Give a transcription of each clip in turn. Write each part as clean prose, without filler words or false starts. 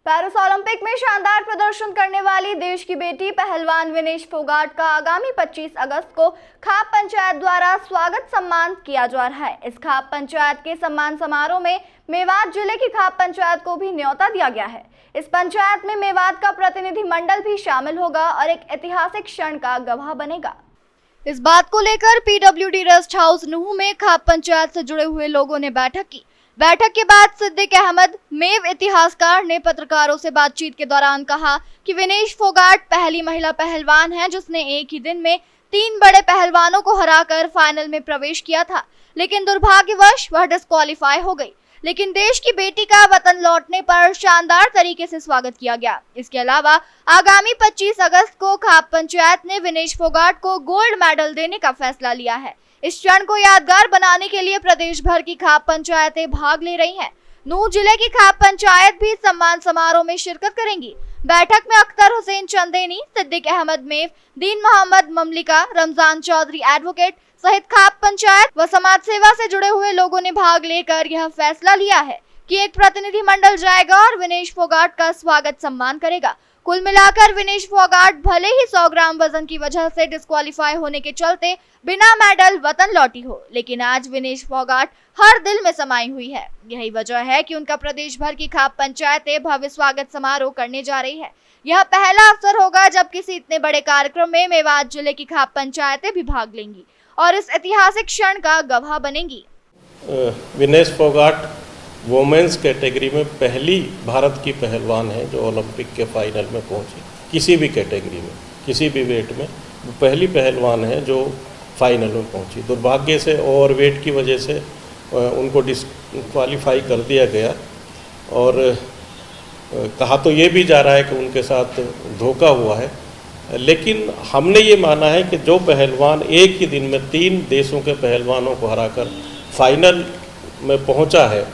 Paris Olympic में शानदार प्रदर्शन करने वाली देश की बेटी पहलवान विनेश फोगाट का आगामी 25 अगस्त को खाप पंचायत द्वारा स्वागत सम्मान किया जा रहा है। इस खाप पंचायत के सम्मान समारोह में मेवात जिले की खाप पंचायत को भी न्योता दिया गया है। इस पंचायत में मेवात का प्रतिनिधि मंडल भी शामिल होगा और एक ऐतिहासिक क्षण का गवाह बनेगा। इस बात को लेकर पीडब्ल्यूडी रेस्ट हाउस नूह में खाप पंचायत से जुड़े हुए लोगों ने बैठक की। बैठक के बाद सिद्दीक अहमद मेव इतिहासकार ने पत्रकारों से बातचीत के दौरान कहा कि विनेश फोगाट पहली महिला पहलवान है जिसने एक ही दिन में 3 बड़े पहलवानों को हराकर फाइनल में प्रवेश किया था, लेकिन दुर्भाग्यवश वह डिस्क्वालीफाई हो गई। लेकिन देश की बेटी का वतन लौटने पर शानदार तरीके से स्वागत किया गया। इसके अलावा आगामी 25 अगस्त को खाप पंचायत ने विनेश फोगाट को गोल्ड मेडल देने का फैसला लिया है। इस क्षण को यादगार बनाने के लिए प्रदेश भर की खाप पंचायतें भाग ले रही हैं। नूह जिले की खाप पंचायत भी सम्मान समारोह में शिरकत करेंगी। बैठक में अख्तर हुसैन चंदेनी, सिद्दीक अहमद मेव, दीन मोहम्मद ममलिका, रमजान चौधरी एडवोकेट सहित खाप पंचायत व समाज सेवा से जुड़े हुए लोगों ने भाग लेकर यह फैसला लिया है कि एक प्रतिनिधि मंडल जाएगा और विनेश फोगाट का स्वागत सम्मान करेगा। कुल मिलाकर विनेश फोगाट भले ही 100 ग्राम वजन की वजह से डिस्क्वालीफाई होने के चलते बिना मेडल वतन लौटी हो, लेकिन आज विनेश फोगाट हर दिल में समाई हुई है। यही वजह है कि उनका प्रदेश भर की खाप पंचायतें भव्य स्वागत समारोह करने जा रही है। यह पहला अवसर होगा जब किसी इतने बड़े कार्यक्रम में मेवात जिले की खाप पंचायतें भी भाग लेंगी और इस ऐतिहासिक क्षण का गवाह बनेंगी। विनेश फोगाट वोमेंस कैटेगरी में पहली भारत की पहलवान है जो ओलंपिक के फाइनल में पहुंची। किसी भी कैटेगरी में, किसी भी वेट में वो पहली पहलवान है जो फाइनल में पहुंची। दुर्भाग्य से ओवरवेट की वजह से उनको डिस्क्वालीफाई कर दिया गया और कहा तो ये भी जा रहा है कि उनके साथ धोखा हुआ है, लेकिन हमने ये माना है कि जो पहलवान एक ही दिन में 3 देशों के पहलवानों को हराकर फाइनल में पहुंचा है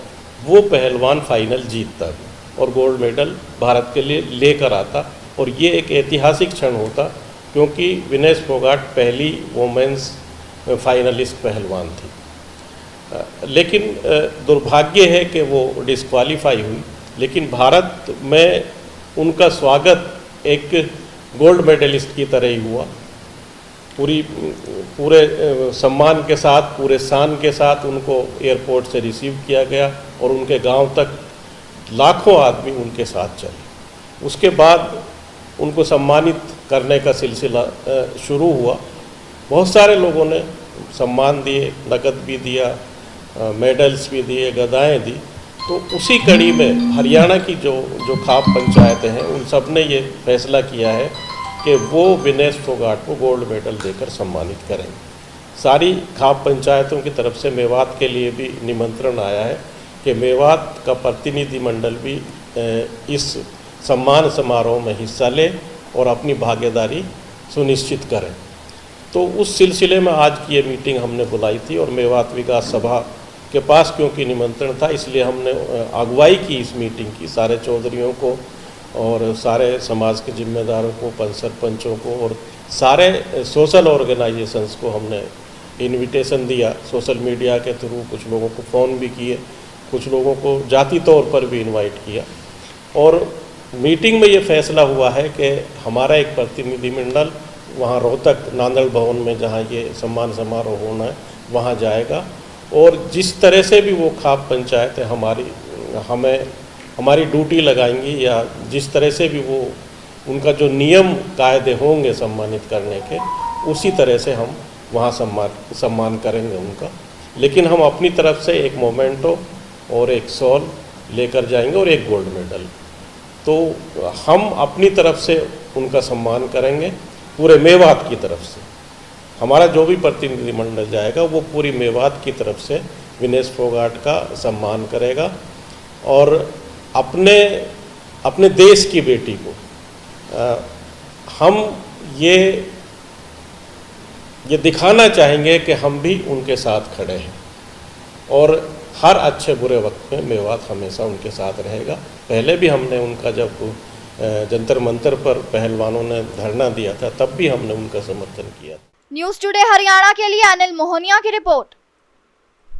वो पहलवान फाइनल जीतता और गोल्ड मेडल भारत के लिए लेकर आता और ये एक ऐतिहासिक क्षण होता क्योंकि विनेश फोगाट पहली वोमेंस फाइनलिस्ट पहलवान थी। लेकिन दुर्भाग्य है कि वो डिस्क्वालीफाई हुई, लेकिन भारत में उनका स्वागत एक गोल्ड मेडलिस्ट की तरह ही हुआ। पूरे सम्मान के साथ, पूरे शान के साथ उनको एयरपोर्ट से रिसीव किया गया और उनके गांव तक लाखों आदमी उनके साथ चले। उसके बाद उनको सम्मानित करने का सिलसिला शुरू हुआ। बहुत सारे लोगों ने सम्मान दिए, नकद भी दिया, मेडल्स भी दिए, गदाएं दी। तो उसी कड़ी में हरियाणा की जो खाप पंचायतें हैं उन सब ने ये फैसला किया है कि वो विनेश फोगाट को गोल्ड मेडल देकर सम्मानित करेंगे। सारी खाप पंचायतों की तरफ से मेवात के लिए भी निमंत्रण आया है कि मेवात का प्रतिनिधि मंडल भी इस सम्मान समारोह में हिस्सा ले और अपनी भागीदारी सुनिश्चित करें। तो उस सिलसिले में आज की ये मीटिंग हमने बुलाई थी और मेवात विकास सभा के पास क्योंकि निमंत्रण था इसलिए हमने अगुवाई की इस मीटिंग की। सारे चौधरियों को और सारे समाज के जिम्मेदारों को, पंच सरपंचों को और सारे सोशल ऑर्गेनाइजेशंस को हमने इनविटेशन दिया। सोशल मीडिया के थ्रू कुछ लोगों को फ़ोन भी किए, कुछ लोगों को जाती तौर पर भी इनवाइट किया और मीटिंग में ये फैसला हुआ है कि हमारा एक प्रतिनिधिमंडल वहाँ रोहतक नांदड़ भवन में जहाँ ये सम्मान समारोह होना है वहाँ जाएगा और जिस तरह से भी वो खाप पंचायत है हमारी ड्यूटी लगाएंगी या जिस तरह से भी वो उनका जो नियम कायदे होंगे सम्मानित करने के उसी तरह से हम वहाँ सम्मान करेंगे उनका। लेकिन हम अपनी तरफ से एक मोमेंटो और एक शॉल लेकर जाएंगे और एक गोल्ड मेडल। तो हम अपनी तरफ से उनका सम्मान करेंगे पूरे मेवात की तरफ से। हमारा जो भी प्रतिनिधिमंडल जाएगा वो पूरी मेवात की तरफ से विनेश फोगाट का सम्मान करेगा और अपने देश की बेटी को हम ये दिखाना चाहेंगे कि हम भी उनके साथ खड़े हैं और हर अच्छे बुरे वक्त में मेवात हमेशा उनके साथ रहेगा। पहले भी हमने उनका जब जंतर मंतर पर पहलवानों ने धरना दिया था तब भी हमने उनका समर्थन किया। न्यूज़ टुडे हरियाणा के लिए अनिल मोहनिया की रिपोर्ट।